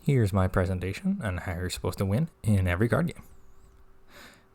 Here's my presentation on how you're supposed to win in every card game.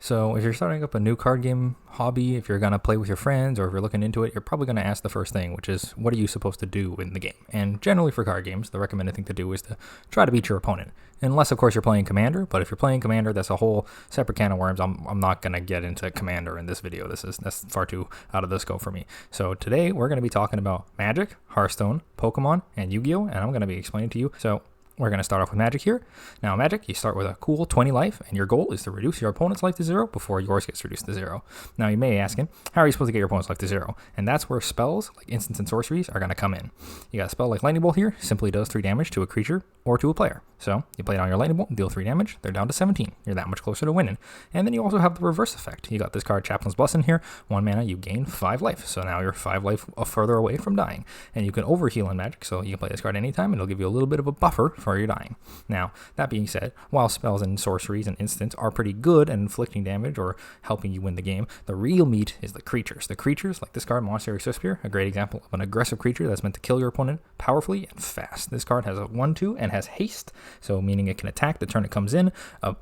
So if you're starting up a new card game hobby, if you're going to play with your friends, or if you're looking into it, you're probably going to ask the first thing, which is, what are you supposed to do in the game? And generally for card games, the recommended thing to do is to try to beat your opponent. Unless, of course, you're playing Commander, but if you're playing Commander, that's a whole separate can of worms. I'm not going to get into Commander in this video. That's far too out of the scope for me. So today, we're going to be talking about Magic, Hearthstone, Pokemon, and Yu-Gi-Oh! And I'm going to be explaining to you. So we're going to start off with Magic here. Now, Magic, you start with a cool 20 life, and your goal is to reduce your opponent's life to 0 before yours gets reduced to 0. Now, you may be asking, how are you supposed to get your opponent's life to 0? And that's where spells, like instants and sorceries, are going to come in. You got a spell like Lightning Bolt here, simply does 3 damage to a creature or to a player. So, you play it on your Lightning Bolt, deal 3 damage, they're down to 17. You're that much closer to winning. And then you also have the reverse effect. You got this card, Chaplain's Blessing here, 1 mana, you gain 5 life. So now you're 5 life further away from dying. And you can overheal in Magic, so you can play this card anytime, and it'll give you a little bit of a buffer for your dying. Now, that being said, while spells and sorceries and instants are pretty good at inflicting damage or helping you win the game, the real meat is the creatures. The creatures, like this card, Monastery Swiftspear, a great example of an aggressive creature that's meant to kill your opponent powerfully and fast. This card has a 1/2 and has haste, so meaning it can attack the turn it comes in,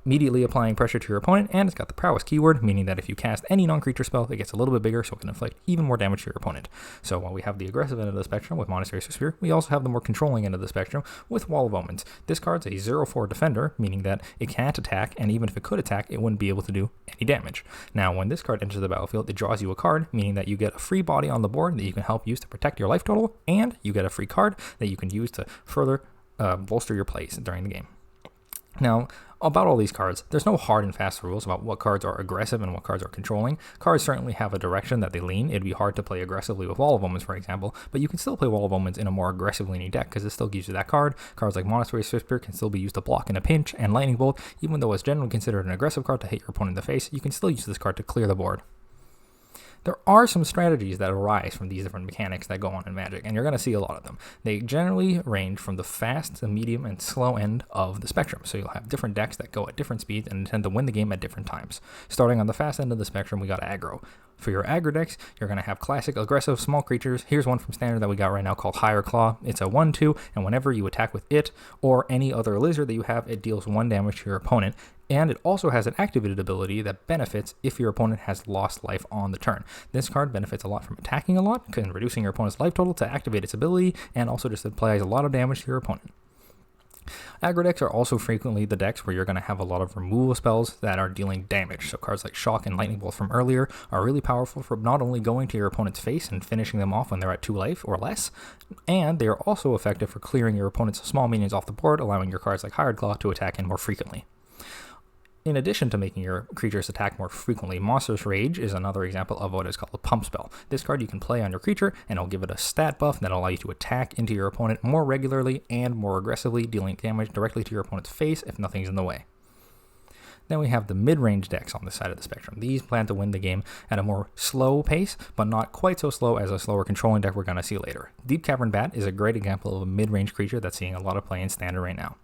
immediately applying pressure to your opponent, and it's got the prowess keyword, meaning that if you cast any non-creature spell, it gets a little bit bigger, so it can inflict even more damage to your opponent. So while we have the aggressive end of the spectrum with Monastery Swiftspear, we also have the more controlling end of the spectrum with Wall of Omens. This card's a 0/4 defender, meaning that it can't attack, and even if it could attack, it wouldn't be able to do any damage. Now, when this card enters the battlefield, it draws you a card, meaning that you get a free body on the board that you can help use to protect your life total, and you get a free card that you can use to further bolster your plays during the game. Now, about all these cards, there's no hard and fast rules about what cards are aggressive and what cards are controlling. Cards certainly have a direction that they lean. It'd be hard to play aggressively with Wall of Omens, for example, but you can still play Wall of Omens in a more aggressive leaning deck because it still gives you that card. Cards like Monastery Swiftspear can still be used to block in a pinch, and Lightning Bolt, even though it's generally considered an aggressive card to hit your opponent in the face, you can still use this card to clear the board. There are some strategies that arise from these different mechanics that go on in Magic, and you're going to see a lot of them. They generally range from the fast, the medium, and slow end of the spectrum, so you'll have different decks that go at different speeds and tend to win the game at different times. Starting on the fast end of the spectrum, we got aggro. For your aggro decks, you're going to have classic, aggressive, small creatures. Here's one from Standard that we got right now called Higher Claw. It's a 1/2, and whenever you attack with it or any other lizard that you have, it deals 1 damage to your opponent. And it also has an activated ability that benefits if your opponent has lost life on the turn. This card benefits a lot from attacking a lot, and reducing your opponent's life total to activate its ability, and also just applies a lot of damage to your opponent. Aggro decks are also frequently the decks where you're going to have a lot of removal spells that are dealing damage. So cards like Shock and Lightning Bolt from earlier are really powerful for not only going to your opponent's face and finishing them off when they're at 2 life or less, and they are also effective for clearing your opponent's small minions off the board, allowing your cards like Hired Claw to attack in more frequently. In addition to making your creatures attack more frequently, Monstrous Rage is another example of what is called a pump spell. This card you can play on your creature, and it'll give it a stat buff that'll allow you to attack into your opponent more regularly and more aggressively, dealing damage directly to your opponent's face if nothing's in the way. Then we have the mid-range decks on this side of the spectrum. These plan to win the game at a more slow pace, but not quite so slow as a slower controlling deck we're going to see later. Deep Cavern Bat is a great example of a mid-range creature that's seeing a lot of play in Standard right now.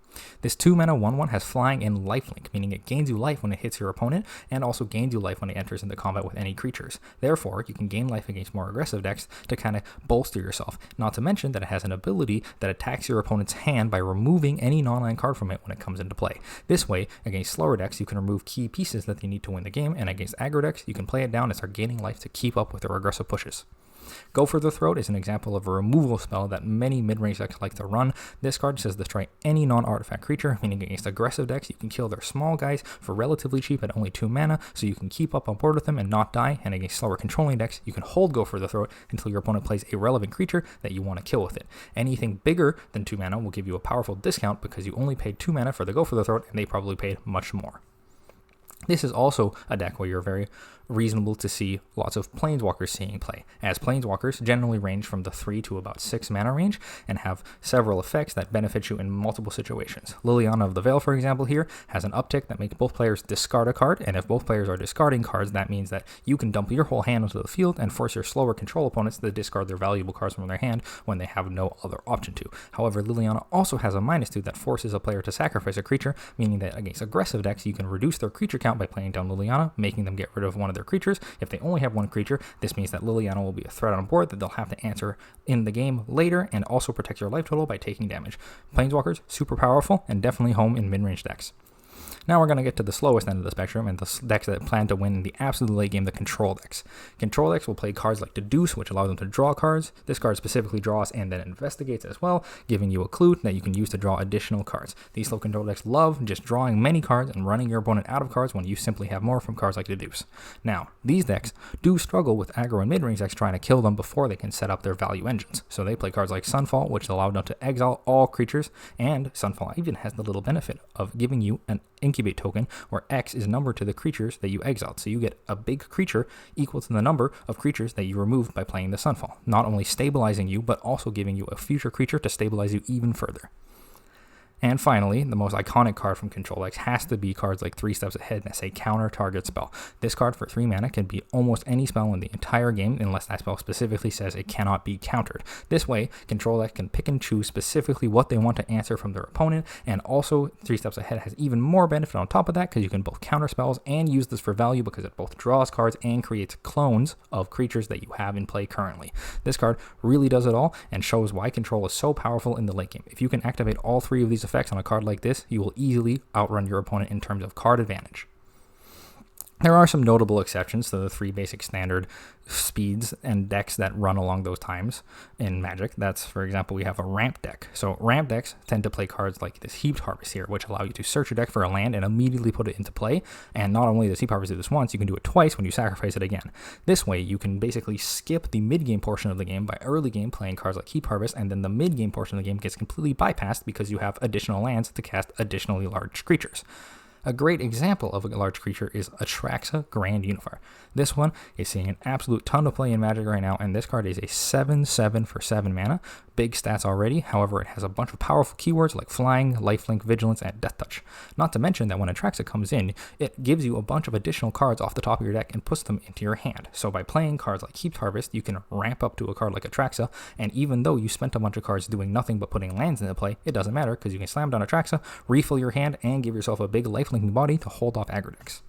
This 2 mana 1/1 has flying and lifelink, meaning it gains you life when it hits your opponent, and also gains you life when it enters into combat with any creatures. Therefore, you can gain life against more aggressive decks to kind of bolster yourself. Not to mention that it has an ability that attacks your opponent's hand by removing any non-land card from it when it comes into play. This way, against slower decks, you can remove key pieces that they need to win the game, and against aggro decks, you can play it down and start gaining life to keep up with their aggressive pushes. Go for the Throat is an example of a removal spell that many mid-range decks like to run. This card says destroy any non-artifact creature, meaning against aggressive decks, you can kill their small guys for relatively cheap at only 2 mana, so you can keep up on board with them and not die, and against slower controlling decks, you can hold Go for the Throat until your opponent plays a relevant creature that you want to kill with it. Anything bigger than 2 mana will give you a powerful discount because you only paid 2 mana for the Go for the Throat, and they probably paid much more. This is also a deck where you're very reasonable to see lots of Planeswalkers seeing play, as Planeswalkers generally range from the 3 to about 6 mana range and have several effects that benefit you in multiple situations. Liliana of the Veil, for example, here has an uptick that makes both players discard a card, and if both players are discarding cards, that means that you can dump your whole hand onto the field and force your slower control opponents to discard their valuable cards from their hand when they have no other option to. However, Liliana also has a -2 that forces a player to sacrifice a creature, meaning that against aggressive decks, you can reduce their creature count account by playing down Liliana, making them get rid of one of their creatures. If they only have one creature, this means that Liliana will be a threat on board that they'll have to answer in the game later, and also protect your life total by taking damage. Planeswalkers, super powerful, and definitely home in mid-range decks. Now we're going to get to the slowest end of the spectrum, and the decks that plan to win in the absolute late game, the control decks. Control decks will play cards like Deduce, which allow them to draw cards. This card specifically draws and then investigates as well, giving you a clue that you can use to draw additional cards. These slow control decks love just drawing many cards and running your opponent out of cards when you simply have more from cards like Deduce. Now, these decks do struggle with aggro and mid-range decks trying to kill them before they can set up their value engines. So they play cards like Sunfall, which allow them to exile all creatures, and Sunfall even has the little benefit of giving you an incubate token where X is numbered to the creatures that you exiled. So you get a big creature equal to the number of creatures that you removed by playing the Sunfall, not only stabilizing you, but also giving you a future creature to stabilize you even further. And finally, the most iconic card from control decks has to be cards like 3 Steps Ahead that say counter target spell. This card for 3 mana can be almost any spell in the entire game unless that spell specifically says it cannot be countered. This way, control deck can pick and choose specifically what they want to answer from their opponent, and also 3 Steps Ahead has even more benefit on top of that because you can both counter spells and use this for value because it both draws cards and creates clones of creatures that you have in play currently. This card really does it all and shows why control is so powerful in the late game. If you can activate all 3 of these effects on a card like this, you will easily outrun your opponent in terms of card advantage. There are some notable exceptions to the 3 basic standard speeds and decks that run along those times in Magic. That's, for example, we have a ramp deck. So ramp decks tend to play cards like this Heaped Harvest here, which allow you to search your deck for a land and immediately put it into play. And not only does Heaped Harvest do this once, you can do it twice when you sacrifice it again. This way, you can basically skip the mid-game portion of the game by early game playing cards like Heaped Harvest, and then the mid-game portion of the game gets completely bypassed because you have additional lands to cast additionally large creatures. A great example of a large creature is Atraxa Grand Unifier. This one is seeing an absolute ton of play in Magic right now, and this card is a 7/7 for 7 mana. Big stats already, however, it has a bunch of powerful keywords like Flying, Lifelink, Vigilance, and Death Touch. Not to mention that when Atraxa comes in, it gives you a bunch of additional cards off the top of your deck and puts them into your hand. So by playing cards like Heaped Harvest, you can ramp up to a card like Atraxa, and even though you spent a bunch of cards doing nothing but putting lands into play, it doesn't matter because you can slam down Atraxa, refill your hand, and give yourself a big lifelinking body to hold off aggro decks.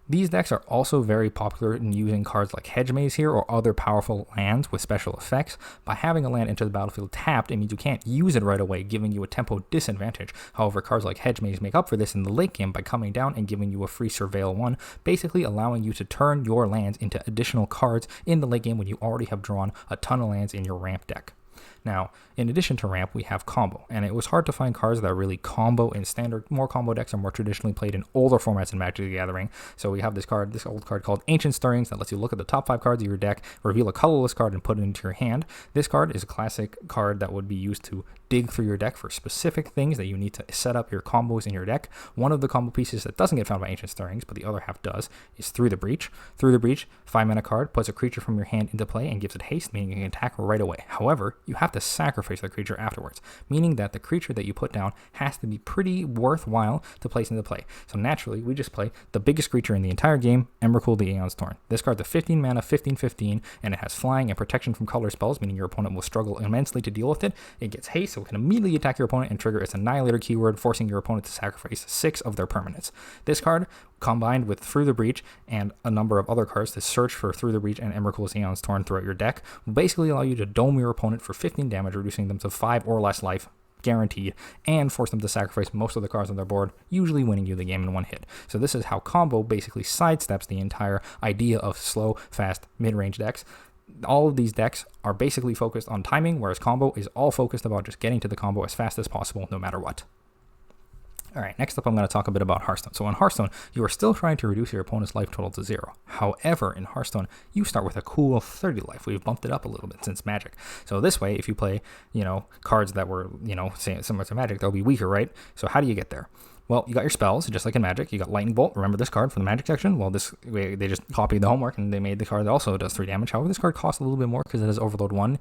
These decks are also very popular in using cards like Hedge Maze here or other powerful lands with special effects. By having a land enter the battlefield tapped, it means you can't use it right away, giving you a tempo disadvantage. However, cards like Hedge Maze make up for this in the late game by coming down and giving you a free Surveil 1, basically allowing you to turn your lands into additional cards in the late game when you already have drawn a ton of lands in your ramp deck. Now, in addition to ramp, we have combo, and it was hard to find cards that really combo in standard. More combo decks are more traditionally played in older formats in Magic the Gathering. So we have this old card called Ancient Stirrings that lets you look at the top 5 cards of your deck, reveal a colorless card, and put it into your hand. This card is a classic card that would be used to dig through your deck for specific things that you need to set up your combos in your deck. One of the combo pieces that doesn't get found by Ancient Stirrings, but the other half does, is Through the Breach. Through the Breach, 5 mana card, puts a creature from your hand into play and gives it haste, meaning you can attack right away. However, you have to sacrifice the creature afterwards, meaning that the creature that you put down has to be pretty worthwhile to place into play. So naturally, we just play the biggest creature in the entire game, Emrakul the Aeon's Torn. This card's a 15 mana, 15/15, and it has flying and protection from color spells, meaning your opponent will struggle immensely to deal with it. It gets haste, so it can immediately attack your opponent and trigger its Annihilator keyword, forcing your opponent to sacrifice 6 of their permanents. This card, combined with Through the Breach and a number of other cards to search for Through the Breach and Emrakul's Aeon's Torn throughout your deck, will basically allow you to dome your opponent for 15 damage, reducing them to 5 or less life, guaranteed, and force them to sacrifice most of the cards on their board, usually winning you the game in one hit. So this is how combo basically sidesteps the entire idea of slow, fast, mid-range decks. All of these decks are basically focused on timing, whereas combo is all focused about just getting to the combo as fast as possible, no matter what. Alright, next up I'm going to talk a bit about Hearthstone. So in Hearthstone, you are still trying to reduce your opponent's life total to 0. However, in Hearthstone, you start with a cool 30 life. We've bumped it up a little bit since Magic. So this way, if you play, cards that were, similar to Magic, they'll be weaker, right? So how do you get there? Well, you got your spells, just like in Magic. You got Lightning Bolt. Remember this card from the Magic section? Well, this way they just copied the homework and they made the card that also does 3 damage. However, this card costs a little bit more because it has Overload 1.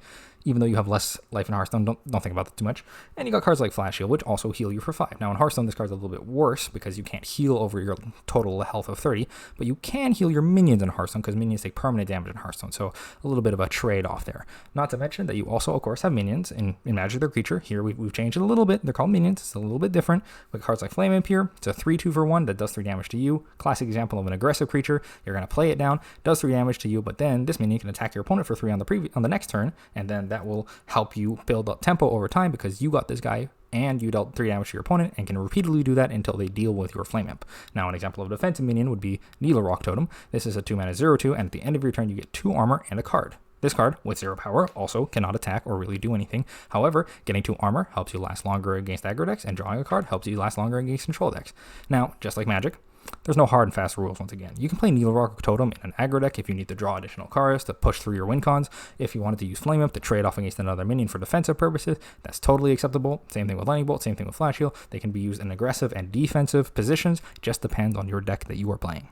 Even though you have less life in Hearthstone, don't think about that too much. And you got cards like Flash Shield, which also heal you for 5. Now in Hearthstone, this card's a little bit worse because you can't heal over your total health of 30, but you can heal your minions in Hearthstone because minions take permanent damage in Hearthstone. So a little bit of a trade-off there. Not to mention that you also, of course, have minions. In Magic, they're creature. Here we've changed it a little bit. They're called minions. It's a little bit different. With cards like Flame Imp here. It's a 3/2 for 1 that does 3 damage to you. Classic example of an aggressive creature. You're going to play it down, does 3 damage to you, but then this minion can attack your opponent for 3 on the next turn, and then that will help you build up tempo over time because you got this guy and you dealt 3 damage to your opponent and can repeatedly do that until they deal with your Flame Imp. Now, an example of a defensive minion would be Needle Rock Totem. This is a 2-mana 0/2, and at the end of your turn, you get 2 armor and a card. This card, with 0 power, also cannot attack or really do anything. However, getting 2 armor helps you last longer against aggro decks, and drawing a card helps you last longer against control decks. Now, just like Magic, there's no hard and fast rules once again. You can play Needle Rock Totem in an aggro deck if you need to draw additional cards to push through your win cons. If you wanted to use Flame Imp to trade off against another minion for defensive purposes, that's totally acceptable. Same thing with Lightning Bolt, same thing with Flash Heal. They can be used in aggressive and defensive positions, just depends on your deck that you are playing.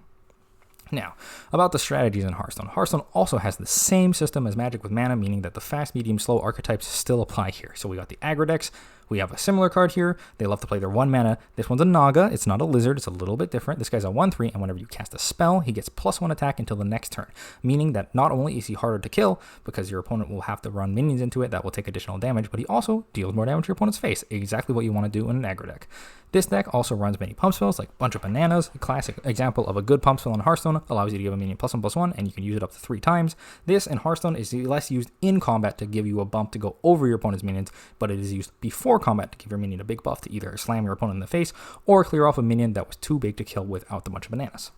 Now, about the strategies in Hearthstone. Hearthstone also has the same system as Magic with mana, meaning that the fast, medium, slow archetypes still apply here. So we got the aggro decks. We have a similar card here. They love to play their 1 mana. This one's a Naga. It's not a lizard. It's a little bit different. This guy's a 1/3, and whenever you cast a spell, he gets +1 attack until the next turn, meaning that not only is he harder to kill because your opponent will have to run minions into it that will take additional damage, but he also deals more damage to your opponent's face, exactly what you want to do in an aggro deck. This deck also runs many pump spells like Bunch of Bananas. A classic example of a good pump spell in Hearthstone allows you to give a minion +1/+1, and you can use it up to 3 times. This in Hearthstone is less used in combat to give you a bump to go over your opponent's minions, but it is used before combat to give your minion a big buff to either slam your opponent in the face or clear off a minion that was too big to kill without the Bunch of Bananas.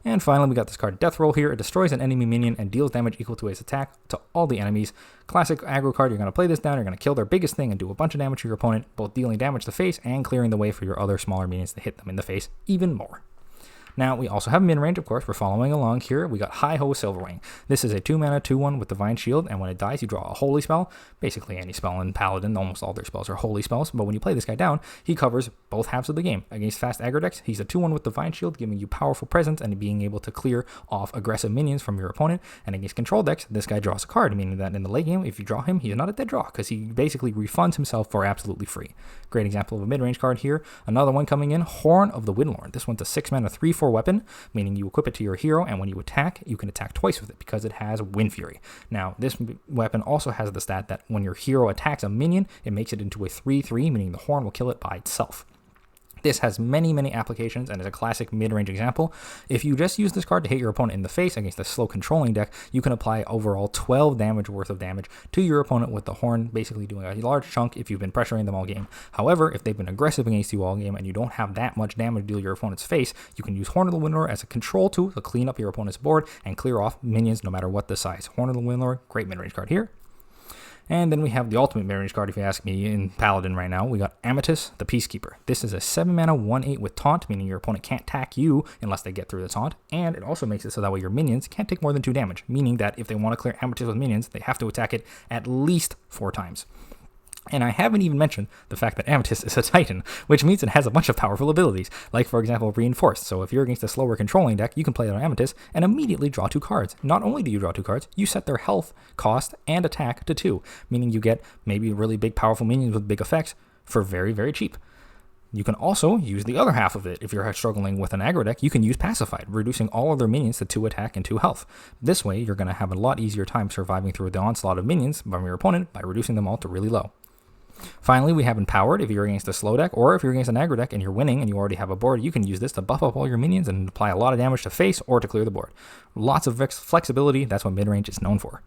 And finally, we got this card, Death Roll here. It destroys an enemy minion and deals damage equal to its attack to all the enemies. Classic aggro card, you're going to play this down, you're going to kill their biggest thing and do a bunch of damage to your opponent, both dealing damage to the face and clearing the way for your other smaller minions to hit them in the face even more. Now, we also have mid-range, of course. We're following along here. We got Hi-Ho Silverwing. This is a 2-mana 2/1 with Divine Shield, and when it dies, you draw a Holy Spell. Basically, any spell in Paladin, almost all their spells are Holy Spells, but when you play this guy down, he covers both halves of the game. Against fast aggro decks, he's a 2/1 with Divine Shield, giving you powerful presence and being able to clear off aggressive minions from your opponent. And against control decks, this guy draws a card, meaning that in the late game, if you draw him, he's not a dead draw, because he basically refunds himself for absolutely free. Great example of a mid-range card here. Another one coming in, Horn of the Windlord. This one's a 6-mana 3/4 weapon, meaning you equip it to your hero, and when you attack, you can attack twice with it because it has Wind Fury. Now, this weapon also has the stat that when your hero attacks a minion, it makes it into a 3/3, meaning the horn will kill it by itself. This has many, many applications and is a classic mid-range example. If you just use this card to hit your opponent in the face against a slow controlling deck, you can apply overall 12 damage worth of damage to your opponent with the horn, basically doing a large chunk if you've been pressuring them all game. However, if they've been aggressive against you all game and you don't have that much damage to deal your opponent's face, you can use Horn of the Windlord as a control tool to clean up your opponent's board and clear off minions no matter what the size. Horn of the Windlord, great mid-range card here. And then we have the ultimate mid-range card, if you ask me, in Paladin right now. We got Amethyst, the Peacekeeper. This is a 7-mana 1/8 with Taunt, meaning your opponent can't attack you unless they get through the Taunt. And it also makes it so that way your minions can't take more than 2 damage, meaning that if they want to clear Amethyst with minions, they have to attack it at least 4 times. And I haven't even mentioned the fact that Amethyst is a Titan, which means it has a bunch of powerful abilities, like, for example, Reinforced. So if you're against a slower controlling deck, you can play it on Amethyst and immediately draw 2 cards. Not only do you draw 2 cards, you set their health, cost, and attack to 2, meaning you get maybe really big, powerful minions with big effects for very, very cheap. You can also use the other half of it. If you're struggling with an aggro deck, you can use Pacified, reducing all of their minions to 2 attack and 2 health. This way, you're going to have a lot easier time surviving through the onslaught of minions from your opponent by reducing them all to really low. Finally, we have Empowered. If you're against a slow deck, or if you're against an aggro deck and you're winning and you already have a board, you can use this to buff up all your minions and apply a lot of damage to face or to clear the board. Lots of flexibility. That's what mid-range is known for.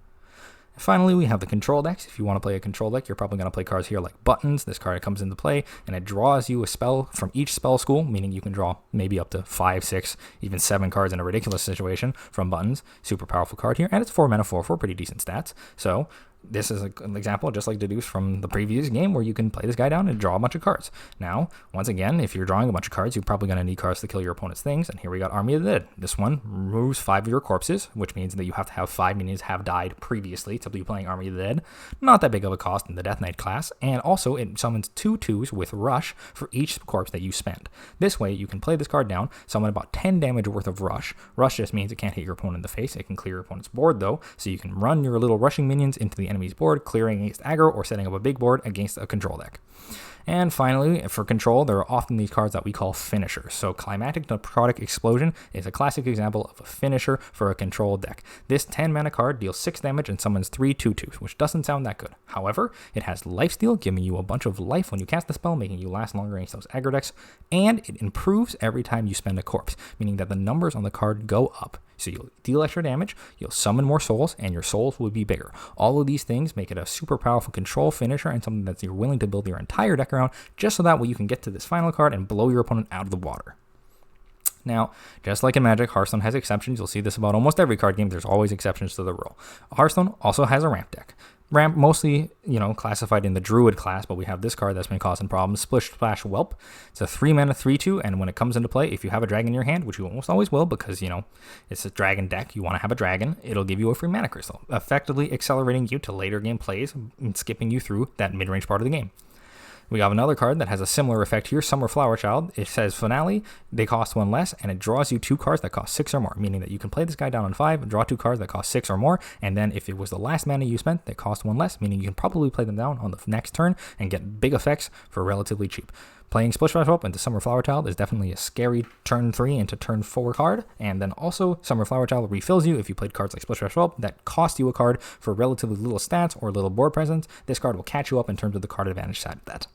Finally, we have the control decks. If you want to play a control deck, you're probably going to play cards here like Buttons. This card comes into play, and it draws you a spell from each spell school, meaning you can draw maybe up to 5, 6, even 7 cards in a ridiculous situation from Buttons. Super powerful card here, and it's 4 mana 4/4, pretty decent stats. So this is an example, just like Deduce from the previous game, where you can play this guy down and draw a bunch of cards. Now, once again, if you're drawing a bunch of cards, you're probably going to need cards to kill your opponent's things. And here we got Army of the Dead. This one removes 5 of your corpses, which means that you have to have 5 minions have died previously to be playing Army of the Dead. Not that big of a cost in the Death Knight class. And also, it summons 2 2s with Rush for each corpse that you spend. This way, you can play this card down, summon about 10 damage worth of Rush. Rush just means it can't hit your opponent in the face. It can clear your opponent's board, though, so you can run your little rushing minions into the enemy's board, clearing against aggro or setting up a big board against a control deck. And finally, for control, there are often these cards that we call finishers. So Climactic Necrotic Explosion is a classic example of a finisher for a control deck. This 10 mana card deals 6 damage and summons 3 2/2s, which doesn't sound that good. However, it has lifesteal, giving you a bunch of life when you cast the spell, making you last longer against those aggro decks, and it improves every time you spend a corpse, meaning that the numbers on the card go up. So you'll deal extra damage, you'll summon more souls, and your souls will be bigger. All of these things make it a super powerful control finisher and something that you're willing to build your entire deck around, just so that way you can get to this final card and blow your opponent out of the water. Now, just like in Magic, Hearthstone has exceptions. You'll see this about almost every card game. There's always exceptions to the rule. Hearthstone also has a ramp deck. Ramp mostly, classified in the Druid class, but we have this card that's been causing problems, Splish Splash Whelp. It's a 3 mana 3/2, and when it comes into play, if you have a dragon in your hand, which you almost always will because, it's a dragon deck, you want to have a dragon, it'll give you a free mana crystal, effectively accelerating you to later game plays and skipping you through that mid-range part of the game. We have another card that has a similar effect here, Summer Flower Child. It says Finale, they cost 1 less, and it draws you 2 cards that cost 6 or more, meaning that you can play this guy down on 5, draw 2 cards that cost 6 or more, and then if it was the last mana you spent, they cost 1 less, meaning you can probably play them down on the next turn and get big effects for relatively cheap. Playing Splish Splash Up into Summer Flower Child is definitely a scary turn 3 into turn 4 card, and then also Summer Flower Child refills you if you played cards like Splish Splash Up that cost you a card for relatively little stats or little board presence. This card will catch you up in terms of the card advantage side of that.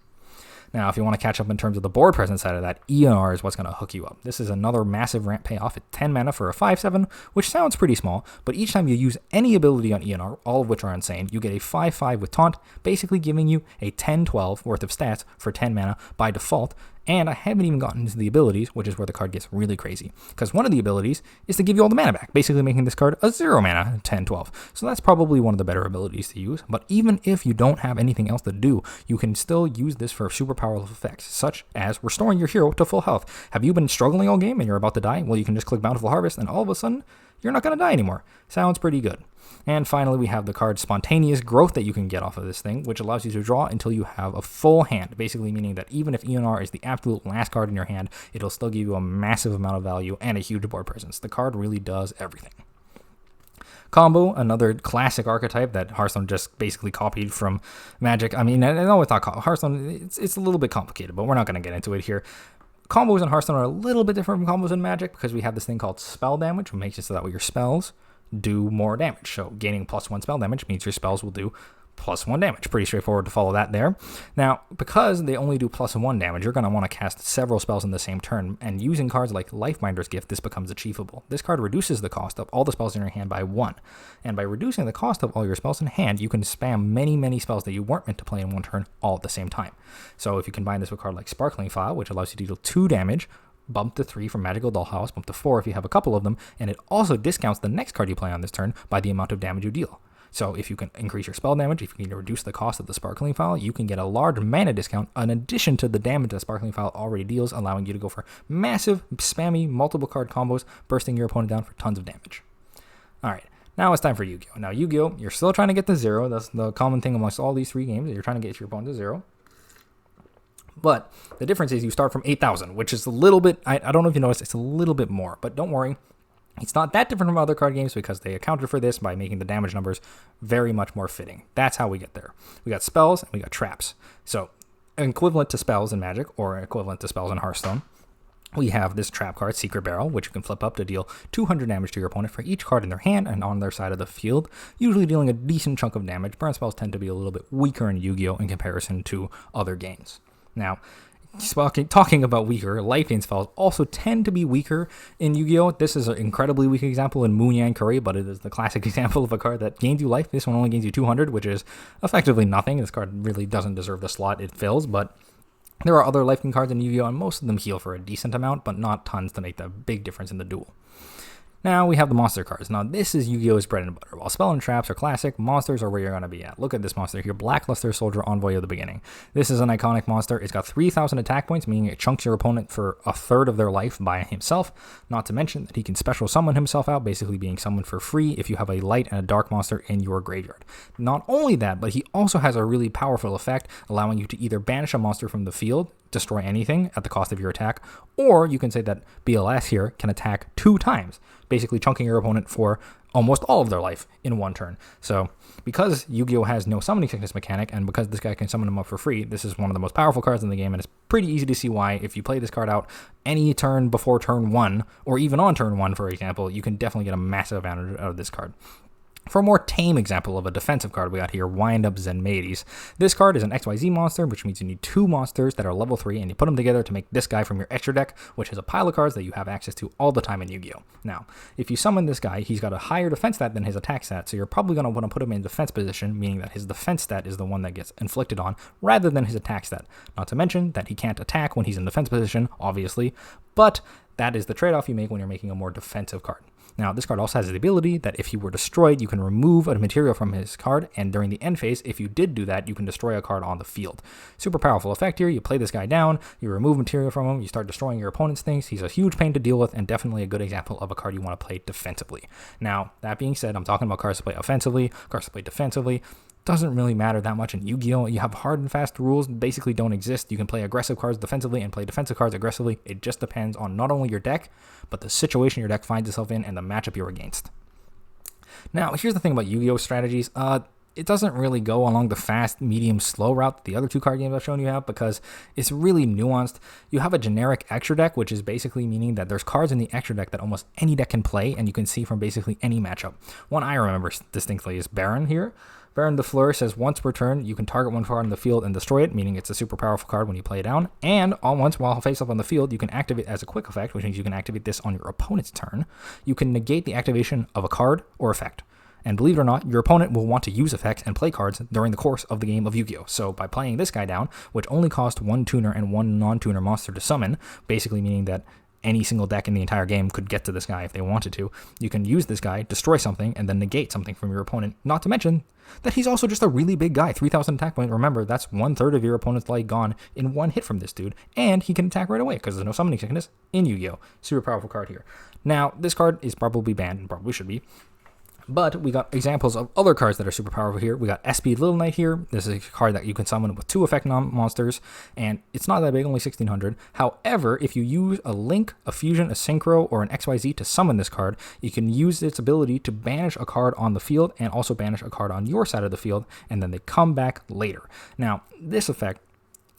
Now, if you want to catch up in terms of the board presence side of that, ENR is what's going to hook you up. This is another massive ramp payoff at 10 mana for a 5/7, which sounds pretty small, but each time you use any ability on ENR, all of which are insane, you get a 5/5 with Taunt, basically giving you a 10-12 worth of stats for 10 mana by default. And I haven't even gotten into the abilities, which is where the card gets really crazy. Because one of the abilities is to give you all the mana back, basically making this card a 0 mana 10-12. So that's probably one of the better abilities to use. But even if you don't have anything else to do, you can still use this for super powerful effects, such as restoring your hero to full health. Have you been struggling all game and you're about to die? Well, you can just click Bountiful Harvest and all of a sudden, you're not going to die anymore. Sounds pretty good. And finally, we have the card Spontaneous Growth that you can get off of this thing, which allows you to draw until you have a full hand, basically meaning that even if ENR is the absolute last card in your hand, it'll still give you a massive amount of value and a huge board presence. The card really does everything. Combo, another classic archetype that Hearthstone just basically copied from Magic. I mean, I know it's not Hearthstone, it's a little bit complicated, but we're not going to get into it here. Combos in Hearthstone are a little bit different from combos in Magic because we have this thing called spell damage, which makes it so that your spells do more damage. So gaining +1 spell damage means your spells will do +1 damage. Pretty straightforward to follow that there. Now, because they only do +1 damage, you're going to want to cast several spells in the same turn, and using cards like Lifebinder's Gift, this becomes achievable. This card reduces the cost of all the spells in your hand by 1, and by reducing the cost of all your spells in hand, you can spam many spells that you weren't meant to play in one turn all at the same time. So if you combine this with a card like Sparkling File, which allows you to deal 2 damage, bump to 3 from Magical Dollhouse, bump to 4 if you have a couple of them, and it also discounts the next card you play on this turn by the amount of damage you deal. So if you can increase your spell damage, if you can reduce the cost of the Sparkling File, you can get a large mana discount in addition to the damage that Sparkling File already deals, allowing you to go for massive, spammy, multiple card combos, bursting your opponent down for tons of damage. Alright, now it's time for Yu-Gi-Oh! Now Yu-Gi-Oh! You're still trying to get to 0. That's the common thing amongst all these 3 games. You're trying to get your opponent to 0. But the difference is you start from 8,000, which is a little bit, I don't know if you noticed, it's a little bit more. But don't worry, it's not that different from other card games because they accounted for this by making the damage numbers very much more fitting. That's how we get there. We got spells and we got traps. So equivalent to spells in Magic or equivalent to spells in Hearthstone, we have this trap card, Secret Barrel, which you can flip up to deal 200 damage to your opponent for each card in their hand and on their side of the field, usually dealing a decent chunk of damage. Burn spells tend to be a little bit weaker in Yu-Gi-Oh! In comparison to other games. Now, talking about weaker, life gain spells also tend to be weaker in Yu-Gi-Oh! This is an incredibly weak example in Moon Yang Curry, but it is the classic example of a card that gains you life. This one only gains you 200, which is effectively nothing. This card really doesn't deserve the slot it fills, but there are other life gain cards in Yu-Gi-Oh! And most of them heal for a decent amount, but not tons to make the big difference in the duel. Now we have the monster cards. Now this is Yu-Gi-Oh!'s bread and butter. While spell and traps are classic, monsters are where you're going to be at. Look at this monster here, Blackluster Soldier Envoy of the Beginning. This is an iconic monster. It's got 3,000 attack points, meaning it chunks your opponent for a third of their life by himself. Not to mention that he can special summon himself out, basically being summoned for free if you have a light and a dark monster in your graveyard. Not only that, but he also has a really powerful effect, allowing you to either banish a monster from the field, destroy anything at the cost of your attack, or you can say that BLS here can attack 2 times, basically chunking your opponent for almost all of their life in one turn. So because Yu-Gi-Oh has no summoning sickness mechanic, and because this guy can summon them up for free, this is one of the most powerful cards in the game, and it's pretty easy to see why. If you play this card out any turn before turn 1, or even on turn 1, for example, you can definitely get a massive advantage out of this card. For a more tame example of a defensive card, we got here Wind Up Zenmates. This card is an XYZ monster, which means you need 2 monsters that are level 3, and you put them together to make this guy from your extra deck, which is a pile of cards that you have access to all the time in Yu-Gi-Oh! Now, if you summon this guy, he's got a higher defense stat than his attack stat, so you're probably going to want to put him in defense position, meaning that his defense stat is the one that gets inflicted on, rather than his attack stat. Not to mention that he can't attack when he's in defense position, obviously, but that is the trade-off you make when you're making a more defensive card. Now, this card also has the ability that if he were destroyed, you can remove a material from his card, and during the end phase, if you did do that, you can destroy a card on the field. Super powerful effect here. You play this guy down, you remove material from him, you start destroying your opponent's things. He's a huge pain to deal with, and definitely a good example of a card you want to play defensively. Now, that being said, I'm talking about cards to play offensively, cards to play defensively. Doesn't really matter that much in Yu-Gi-Oh! You have hard and fast rules, basically don't exist. You can play aggressive cards defensively and play defensive cards aggressively. It just depends on not only your deck, but the situation your deck finds itself in and the matchup you're against. Now, here's the thing about Yu-Gi-Oh! Strategies. It doesn't really go along the fast, medium, slow route that the other 2 card games I've shown you have, because it's really nuanced. You have a generic extra deck, which is basically meaning that there's cards in the extra deck that almost any deck can play, and you can see from basically any matchup. One I remember distinctly is Baron here. Baron de Fleur says once per turn, you can target one card on the field and destroy it, meaning it's a super powerful card when you play it down. And once while face up on the field, you can activate as a quick effect, which means you can activate this on your opponent's turn. You can negate the activation of a card or effect. And believe it or not, your opponent will want to use effects and play cards during the course of the game of Yu-Gi-Oh! So by playing this guy down, which only cost 1 tuner and 1 non-tuner monster to summon, basically meaning that any single deck in the entire game could get to this guy if they wanted to. You can use this guy, destroy something, and then negate something from your opponent. Not to mention that he's also just a really big guy. 3,000 attack points. Remember, that's 1/3 of your opponent's life gone in one hit from this dude. And he can attack right away because there's no summoning sickness in Yu-Gi-Oh! Super powerful card here. Now, this card is probably banned, and probably should be. But we got examples of other cards that are super powerful here. We got SP Little Knight here. This is a card that you can summon with 2 effect monsters, and it's not that big, only 1,600. However, if you use a Link, a Fusion, a Synchro, or an XYZ to summon this card, you can use its ability to banish a card on the field and also banish a card on your side of the field, and then they come back later. Now, this effect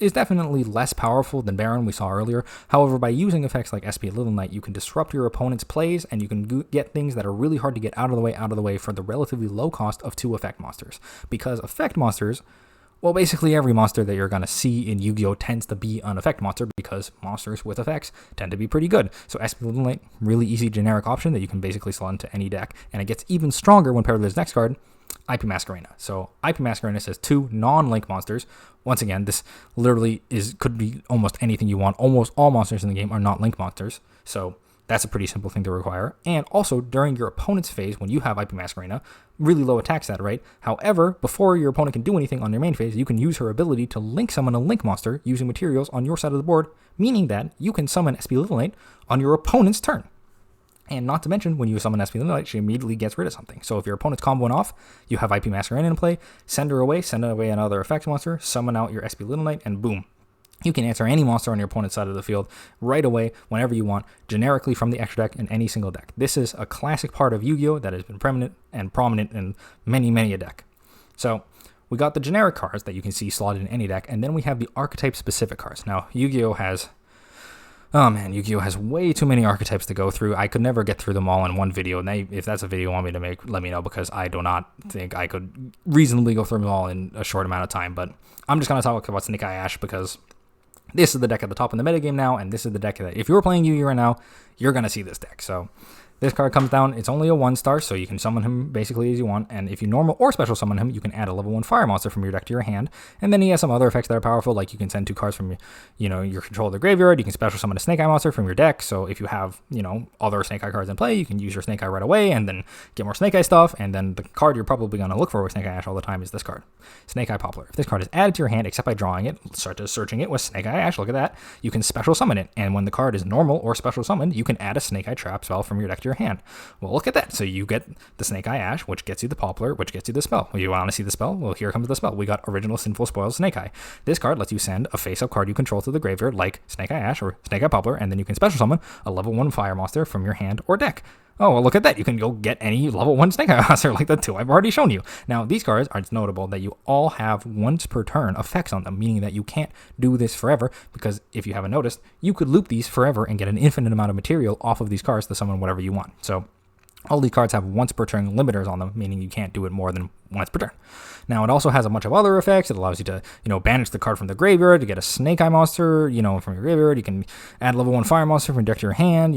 is definitely less powerful than Baron we saw earlier. However, by using effects like SP Little Knight, you can disrupt your opponent's plays, and you can get things that are really hard to get out of the way for the relatively low cost of 2 effect monsters. Because effect monsters, well, basically every monster that you're going to see in Yu-Gi-Oh! Tends to be an effect monster, because monsters with effects tend to be pretty good. So SP Little Knight, really easy generic option that you can basically slot into any deck, and it gets even stronger when paired with this next card, IP Masquerena. So IP Masquerena says 2 non-link monsters. Once again, this literally could be almost anything you want. Almost all monsters in the game are not link monsters. So that's a pretty simple thing to require. And also, during your opponent's phase, when you have IP Masquerena, really low attack stat, right? However, before your opponent can do anything on your main phase, you can use her ability to link summon a link monster using materials on your side of the board, meaning that you can summon SP Little Knight on your opponent's turn. And not to mention, when you summon SP Little Knight, she immediately gets rid of something. So if your opponent's comboing off, you have IP Masquerena in play, send away another effect monster, summon out your SP Little Knight, and boom. You can answer any monster on your opponent's side of the field right away, whenever you want, generically from the extra deck in any single deck. This is a classic part of Yu-Gi-Oh! That has been prominent in many a deck. So we got the generic cards that you can see slotted in any deck, and then we have the archetype-specific cards. Now, Yu-Gi-Oh! has way too many archetypes to go through. I could never get through them all in one video. And if that's a video you want me to make, let me know, because I do not think I could reasonably go through them all in a short amount of time. But I'm just going to talk about Snake Eye Ash, because this is the deck at the top in the metagame now, and this is the deck that if you're playing Yu-Gi-Oh! Right now, you're going to see this deck. So this card comes down, it's only a 1-star, so you can summon him basically as you want, and if you normal or special summon him, you can add a level 1 fire monster from your deck to your hand, and then he has some other effects that are powerful, like you can send 2 cards from your control of the graveyard, you can special summon a Snake Eye monster from your deck, so if you have, other Snake Eye cards in play, you can use your Snake Eye right away, and then get more Snake Eye stuff, and then the card you're probably going to look for with Snake Eye Ash all the time is this card, Snake Eye Poplar. If this card is added to your hand, except by drawing it, start to searching it with Snake Eye Ash, look at that, you can special summon it, and when the card is normal or special summoned, you can add a Snake Eye trap spell from your deck to your your hand. Well, look at that. So you get the Snake Eye Ash, which gets you the Poplar, which gets you the spell. You want to see the spell? Well, here comes the spell. We got Original Sinful Spoils Snake Eye. This card lets you send a face-up card you control to the graveyard, like Snake Eye Ash or Snake Eye Poplar, and then you can special summon a level 1 fire monster from your hand or deck. Oh, well, look at that. You can go get any level 1 Snake Eye monster like the 2 I've already shown you. Now, these cards are notable that you all have once per turn effects on them, meaning that you can't do this forever, because if you haven't noticed, you could loop these forever and get an infinite amount of material off of these cards to summon whatever you want. So all these cards have once per turn limiters on them, meaning you can't do it more than once per turn. Now, it also has a bunch of other effects. It allows you to, banish the card from the graveyard to get a Snake Eye monster, from your graveyard. You can add level 1 fire monster from your deck to your hand.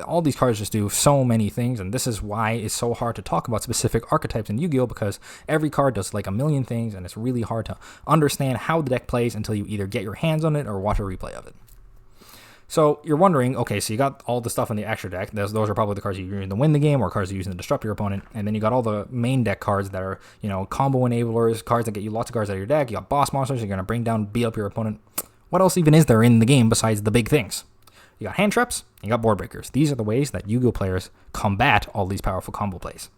All these cards just do so many things, and this is why it's so hard to talk about specific archetypes in Yu-Gi-Oh! Because every card does like a million things, and it's really hard to understand how the deck plays until you either get your hands on it or watch a replay of it. So you're wondering, okay, so you got all the stuff in the extra deck. Those are probably the cards you're using to win the game or cards you're using to disrupt your opponent. And then you got all the main deck cards that are, combo enablers, cards that get you lots of cards out of your deck. You got boss monsters you're going to bring down, beat up your opponent. What else even is there in the game besides the big things? You got hand traps, you got board breakers. These are the ways that Yu-Gi-Oh! Players combat all these powerful combo plays.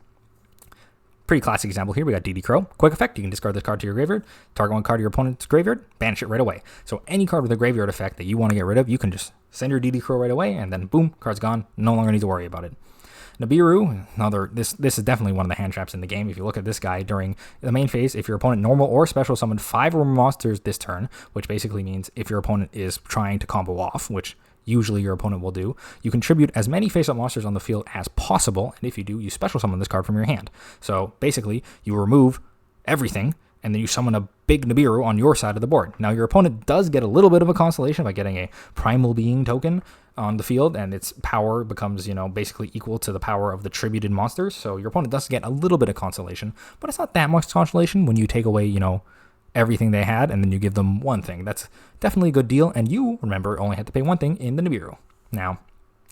Pretty classic example here. We got DD Crow. Quick effect. You can discard this card to your graveyard. Target one card to your opponent's graveyard. Banish it right away. So any card with a graveyard effect that you want to get rid of, you can just send your DD Crow right away, and then boom, card's gone. No longer need to worry about it. Nibiru, this is definitely one of the hand traps in the game. If you look at this guy during the main phase, if your opponent normal or special summoned 5 or more monsters this turn, which basically means if your opponent is trying to combo off, which usually your opponent will do, you contribute as many face-up monsters on the field as possible, and if you do, you special summon this card from your hand. So basically, you remove everything, and then you summon a big Nibiru on your side of the board. Now, your opponent does get a little bit of a consolation by getting a Primal Being token on the field, and its power becomes, basically equal to the power of the tributed monsters. So your opponent does get a little bit of consolation, but it's not that much consolation when you take away, everything they had, and then you give them one thing. That's definitely a good deal, and you, remember, only had to pay one thing in the Nibiru. Now,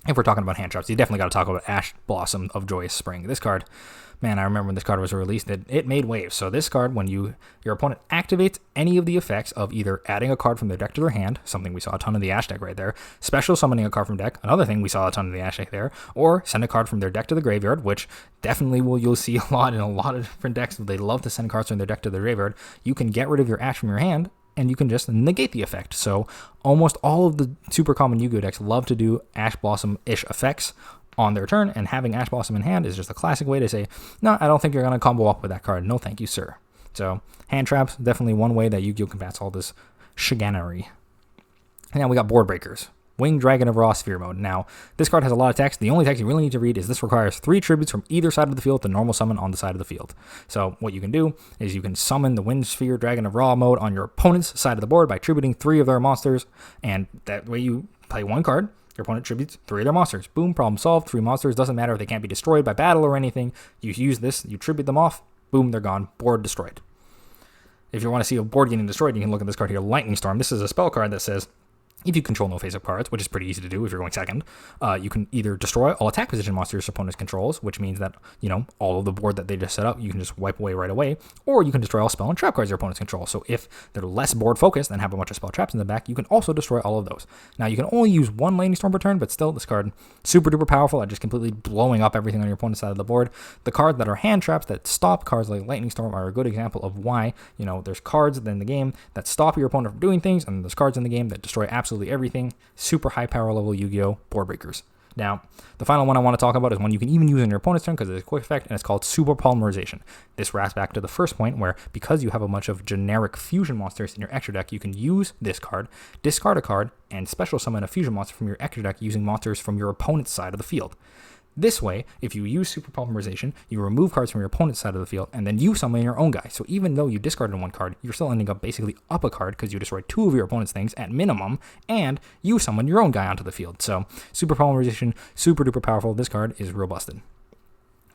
if we're talking about hand traps, you definitely got to talk about Ash Blossom of Joyous Spring. This card, man, I remember when this card was released, it made waves. So this card, when your opponent activates any of the effects of either adding a card from their deck to their hand, something we saw a ton in the Ash deck right there, special summoning a card from deck, another thing we saw a ton in the Ash deck there, or send a card from their deck to the graveyard, which definitely you'll see a lot in a lot of different decks. They love to send cards from their deck to the graveyard. You can get rid of your Ash from your hand, and you can just negate the effect. So almost all of the super common Yu-Gi-Oh! Decks love to do Ash Blossom-ish effects on their turn, and having Ash Blossom in hand is just a classic way to say, no, I don't think you're going to combo up with that card. No, thank you, sir. So hand traps, definitely one way that Yu-Gi-Oh! Combats all this chicanery. And now we got board breakers. Winged Dragon of Ra Sphere Mode. Now, this card has a lot of text. The only text you really need to read is this requires 3 tributes from either side of the field to normal summon on the side of the field. So what you can do is you can summon the Wind Sphere Dragon of Ra mode on your opponent's side of the board by tributing 3 of their monsters, and that way you play one card, your opponent tributes 3 of their monsters. Boom, problem solved. 3 monsters. Doesn't matter if they can't be destroyed by battle or anything. You use this, you tribute them off, boom, they're gone. Board destroyed. If you want to see a board getting destroyed, you can look at this card here, Lightning Storm. This is a spell card that says, if you control no face-up cards, which is pretty easy to do if you're going second, you can either destroy all attack position monsters your opponent controls, which means that, all of the board that they just set up, you can just wipe away right away, or you can destroy all spell and trap cards your opponents control. So if they're less board focused and have a bunch of spell traps in the back, you can also destroy all of those. Now, you can only use 1 Lightning Storm per turn, but still, this card, super duper powerful at just completely blowing up everything on your opponent's side of the board. The cards that are hand traps that stop cards like Lightning Storm are a good example of why, there's cards in the game that stop your opponent from doing things, and there's cards in the game that destroy absolutely everything. Super high power level Yu-Gi-Oh! Board breakers. Now, the final one I want to talk about is one you can even use on your opponent's turn because it's a quick effect, and it's called Super Polymerization. This wraps back to the first point where, because you have a bunch of generic fusion monsters in your extra deck, you can use this card, discard a card, and special summon a fusion monster from your extra deck using monsters from your opponent's side of the field. This way, if you use Super Polymerization, you remove cards from your opponent's side of the field, and then you summon your own guy. So even though you discarded 1 card, you're still ending up basically up a card because you destroyed 2 of your opponent's things at minimum, and you summon your own guy onto the field. So Super Polymerization, super duper powerful. This card is real busted.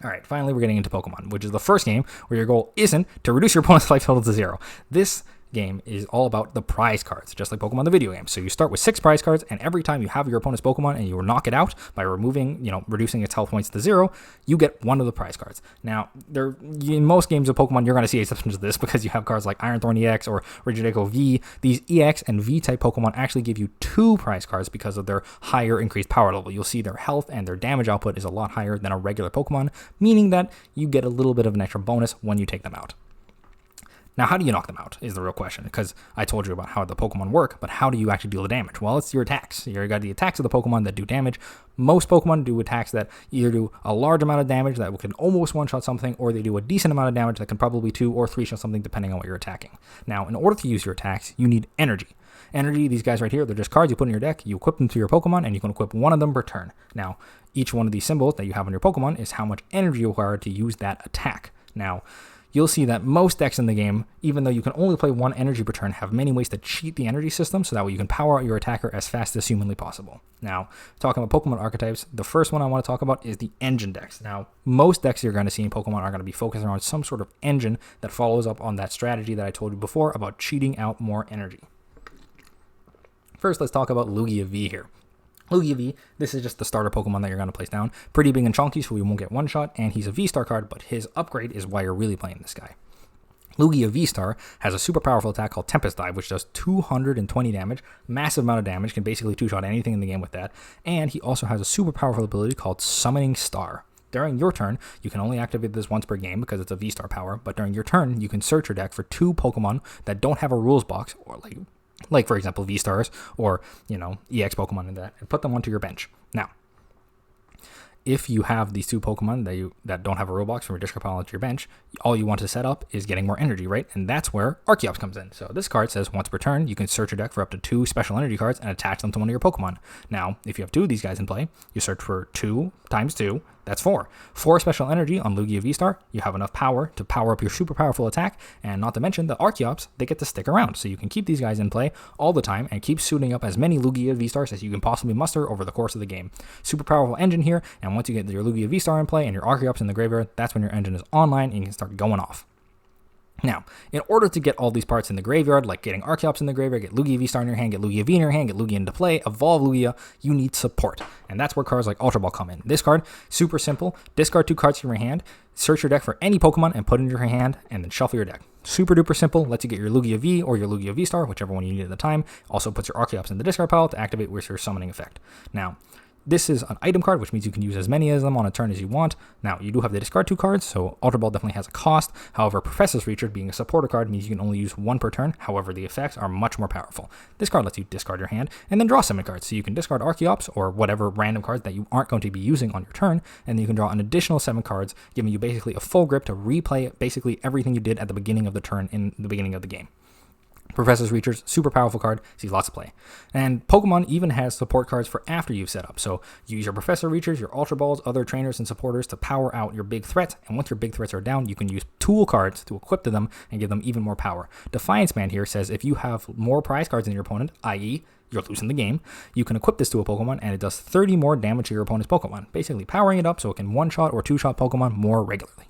All right, finally we're getting into Pokemon, which is the first game where your goal isn't to reduce your opponent's life total to 0. This game is all about the prize cards, just like Pokemon the video game. So you start with 6 prize cards, and every time you have your opponent's Pokemon and you knock it out by reducing its health points to 0, you get one of the prize cards. Now, in most games of Pokemon, you're going to see exceptions to this because you have cards like Iron Thorn EX or Regigigas V. These EX and V type Pokemon actually give you 2 prize cards because of their higher increased power level. You'll see their health and their damage output is a lot higher than a regular Pokemon, meaning that you get a little bit of an extra bonus when you take them out. Now, how do you knock them out is the real question, because I told you about how the Pokemon work, but how do you actually deal the damage? Well, it's your attacks. You got the attacks of the Pokemon that do damage. Most Pokemon do attacks that either do a large amount of damage that can almost one-shot something, or they do a decent amount of damage that can probably 2 or 3-shot something depending on what you're attacking. Now, in order to use your attacks, you need energy. Energy, these guys right here, they're just cards you put in your deck, you equip them to your Pokemon, and you can equip one of them per turn. Now, each one of these symbols that you have on your Pokemon is how much energy you require to use that attack. Now, you'll see that most decks in the game, even though you can only play 1 energy per turn, have many ways to cheat the energy system so that way you can power out your attacker as fast as humanly possible. Now, talking about Pokemon archetypes, the first one I want to talk about is the engine decks. Now, most decks you're going to see in Pokemon are going to be focused around some sort of engine that follows up on that strategy that I told you before about cheating out more energy. First, let's talk about Lugia V here. Lugia V, this is just the starter Pokemon that you're going to place down. Pretty big and chunky, so we won't get one-shot, and he's a V-Star card, but his upgrade is why you're really playing this guy. Lugia V-Star has a super powerful attack called Tempest Dive, which does 220 damage, massive amount of damage, can basically 2-shot anything in the game with that, and he also has a super powerful ability called Summoning Star. During your turn, you can only activate this once per game because it's a V-Star power, but during your turn, you can search your deck for 2 Pokemon that don't have a rules box, or like for example V-Stars or EX Pokemon in that, and put them onto your bench. Now, if you have these 2 Pokemon that don't have a rule box from your discard pile onto your bench, all you want to set up is getting more energy, right? And that's where Archeops comes in. So this card says once per turn, you can search your deck for up to 2 special energy cards and attach them to one of your Pokemon. Now, if you have 2 of these guys in play, you search for 2 times 2, that's 4. 4 special energy on Lugia V-Star. You have enough power to power up your super powerful attack, and not to mention the Archeops, they get to stick around. So you can keep these guys in play all the time and keep suiting up as many Lugia V-Stars as you can possibly muster over the course of the game. Super powerful engine here, and once you get your Lugia V-Star in play and your Archeops in the graveyard, that's when your engine is online and you can start going off. Now, in order to get all these parts in the graveyard, like getting Archeops in the graveyard, get Lugia V-Star in your hand, get Lugia V in your hand, get Lugia into play, evolve Lugia, you need support. And that's where cards like Ultra Ball come in. This card, super simple, discard 2 cards from your hand, search your deck for any Pokemon and put it in your hand, and then shuffle your deck. Super duper simple, lets you get your Lugia V or your Lugia V-Star, whichever one you need at the time. Also puts your Archeops in the discard pile to activate with your summoning effect. Now, this is an item card, which means you can use as many of them on a turn as you want. Now, you do have to discard 2 cards, so Ultra Ball definitely has a cost. However, Professor's Research, being a supporter card, means you can only use 1 per turn. However, the effects are much more powerful. This card lets you discard your hand and then draw summon cards. So you can discard Archeops or whatever random cards that you aren't going to be using on your turn, and then you can draw an additional 7 cards, giving you basically a full grip to replay basically everything you did at the beginning of the turn in the beginning of the game. Professor's Research, super powerful card, sees lots of play. And Pokemon even has support cards for after you've set up. So you use your Professor Research, your Ultra Balls, other trainers and supporters to power out your big threats. And once your big threats are down, you can use tool cards to equip to them and give them even more power. Defiance Man here says if you have more prize cards than your opponent, i.e., you're losing the game, you can equip this to a Pokemon and it does 30 more damage to your opponent's Pokemon, basically powering it up so it can one-shot or two-shot Pokemon more regularly.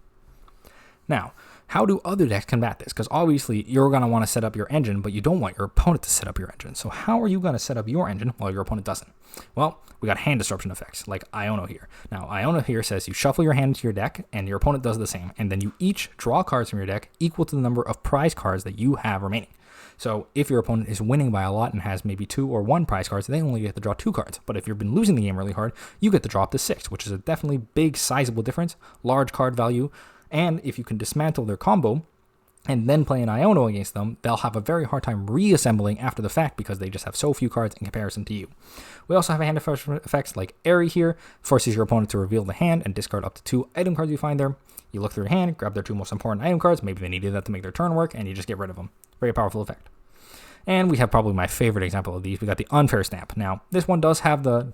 Now, how do other decks combat this? Because obviously you're going to want to set up your engine, but you don't want your opponent to set up your engine. So how are you going to set up your engine while your opponent doesn't? Well, we got hand disruption effects, like Iono here. Now, Iono here says you shuffle your hand into your deck, and your opponent does the same, and then you each draw cards from your deck equal to the number of prize cards that you have remaining. So if your opponent is winning by a lot and has maybe 2 or 1 prize cards, they only get to draw 2 cards. But if you've been losing the game really hard, you get to draw up to 6, which is a definitely big, sizable difference, large card value. And if you can dismantle their combo and then play an Iono against them, they'll have a very hard time reassembling after the fact because they just have so few cards in comparison to you. We also have hand effects like Airy here, forces your opponent to reveal the hand and discard up to 2 item cards you find there. You look through your hand, grab their 2 most important item cards, maybe they needed that to make their turn work, and you just get rid of them. Very powerful effect. And we have probably my favorite example of these. We got the Unfair Stamp. Now, this one does have the,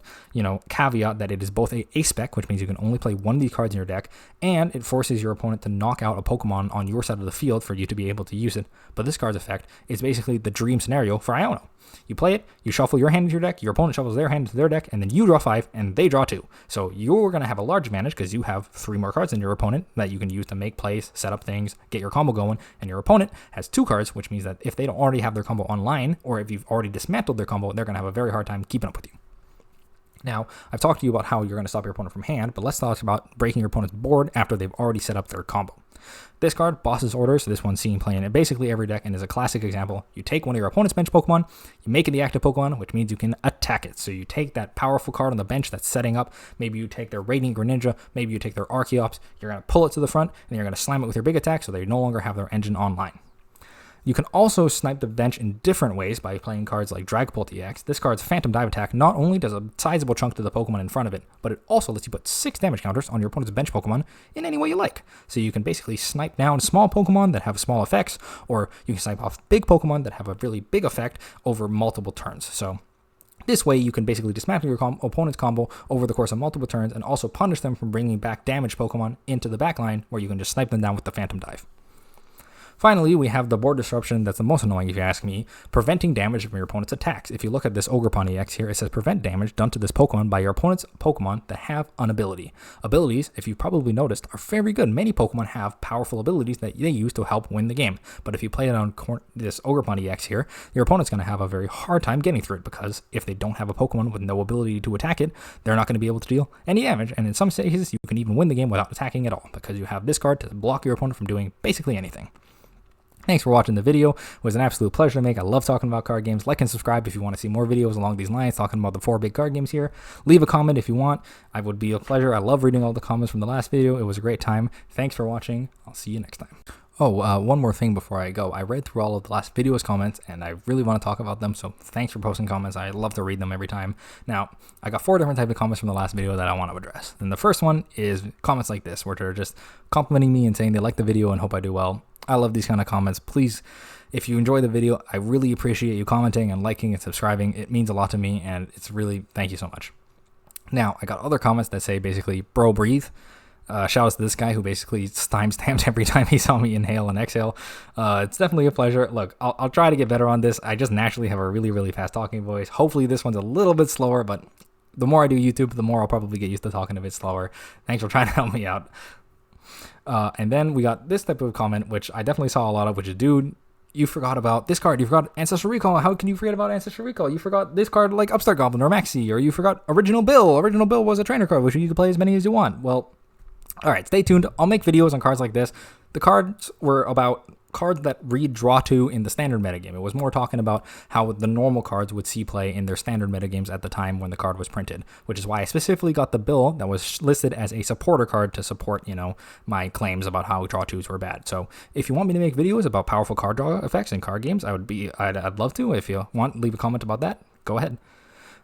caveat that it is both a spec, which means you can only play one of these cards in your deck, and it forces your opponent to knock out a Pokemon on your side of the field for you to be able to use it. But this card's effect is basically the dream scenario for Iono. You play it, you shuffle your hand into your deck, your opponent shuffles their hand into their deck, and then you draw 5, and they draw 2. So you're going to have a large advantage because you have 3 more cards than your opponent that you can use to make plays, set up things, get your combo going, and your opponent has 2 cards, which means that if they don't already have their combo online, or if you've already dismantled their combo, they're going to have a very hard time keeping up with you. Now, I've talked to you about how you're going to stop your opponent from hand, but let's talk about breaking your opponent's board after they've already set up their combo. This card, Boss's Orders, so this one's seen playing in basically every deck and is a classic example. You take one of your opponent's bench Pokemon, you make it the active Pokemon, which means you can attack it. So you take that powerful card on the bench that's setting up, maybe you take their Radiant Greninja, maybe you take their Archeops, you're going to pull it to the front, and you're going to slam it with your big attack so they no longer have their engine online. You can also snipe the bench in different ways by playing cards like Dragapult EX. This card's Phantom Dive attack not only does a sizable chunk to the Pokemon in front of it, but it also lets you put 6 damage counters on your opponent's bench Pokemon in any way you like. So you can basically snipe down small Pokemon that have small effects, or you can snipe off big Pokemon that have a really big effect over multiple turns. So this way, you can basically dismantle your opponent's combo over the course of multiple turns and also punish them from bringing back damaged Pokemon into the backline, where you can just snipe them down with the Phantom Dive. Finally, we have the board disruption that's the most annoying if you ask me, preventing damage from your opponent's attacks. If you look at this Ogerpon EX here, it says prevent damage done to this Pokemon by your opponent's Pokemon that have an ability. Abilities, if you probably noticed, are very good. Many Pokemon have powerful abilities that they use to help win the game. But if you play it on this Ogerpon EX here, your opponent's going to have a very hard time getting through it, because if they don't have a Pokemon with no ability to attack it, they're not going to be able to deal any damage. And in some cases, you can even win the game without attacking at all, because you have this card to block your opponent from doing basically anything. Thanks for watching the video. It was an absolute pleasure to make. I love talking about card games. Like and subscribe if you want to see more videos along these lines, talking about the 4 big card games here. Leave a comment if you want. I would be a pleasure. I love reading all the comments from the last video. It was a great time. Thanks for watching. I'll see you next time. Oh, one more thing before I go. I read through all of the last video's comments, and I really want to talk about them, so thanks for posting comments. I love to read them every time. Now, I got 4 different types of comments from the last video that I want to address. And the first one is comments like this, where they're just complimenting me and saying they like the video and hope I do well. I love these kind of comments. Please, if you enjoy the video, I really appreciate you commenting and liking and subscribing. It means a lot to me, and it's really, thank you so much. Now, I got other comments that say basically, bro, breathe. Shout out to this guy who basically time-stamped every time he saw me inhale and exhale. It's definitely a pleasure. Look, I'll try to get better on this. I just naturally have a really, really fast talking voice. Hopefully this one's a little bit slower, but the more I do YouTube, the more I'll probably get used to talking a bit slower. Thanks for trying to help me out. And then we got this type of comment, which I definitely saw a lot of, which is, dude, you forgot about this card. You forgot Ancestral Recall. How can you forget about Ancestral Recall? You forgot this card like Upstart Goblin or Maxi, or you forgot Original Bill. Original Bill was a trainer card, which you could play as many as you want. Well, all right, stay tuned. I'll make videos on cards like this. The cards were about cards that read Draw 2 in the standard metagame. It was more talking about how the normal cards would see play in their standard metagames at the time when the card was printed, which is why I specifically got the bill that was listed as a supporter card to support, my claims about how Draw 2s were bad. So if you want me to make videos about powerful card draw effects in card games, I'd love to. If you want, leave a comment about that. Go ahead.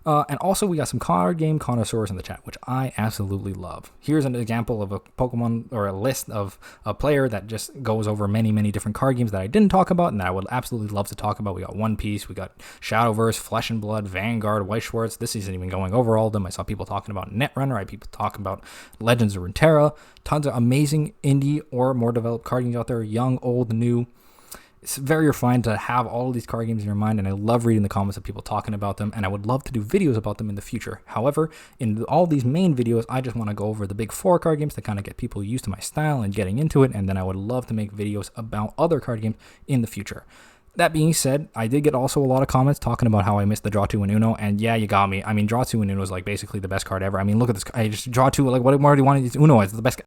And also, we got some card game connoisseurs in the chat, which I absolutely love. Here's an example of a Pokemon, or a list of a player that just goes over many, many different card games that I didn't talk about and that I would absolutely love to talk about. We got One Piece, we got Shadowverse, Flesh and Blood, Vanguard, White Schwartz. This isn't even going over all of them. I saw people talking about Netrunner. I people talking about Legends of Runeterra. Tons of amazing indie or more developed card games out there, young, old, new. It's very refined to have all of these card games in your mind, and I love reading the comments of people talking about them, and I would love to do videos about them in the future. However, in all these main videos, I just want to go over the big 4 card games to kind of get people used to my style and getting into it, and then I would love to make videos about other card games in the future. That being said, I did get also a lot of comments talking about how I missed the Draw 2 and Uno, and yeah, you got me. I mean, Draw 2 and Uno is like basically the best card ever. I mean, look at this. I just Draw 2, like, what more do you want? Uno is the best.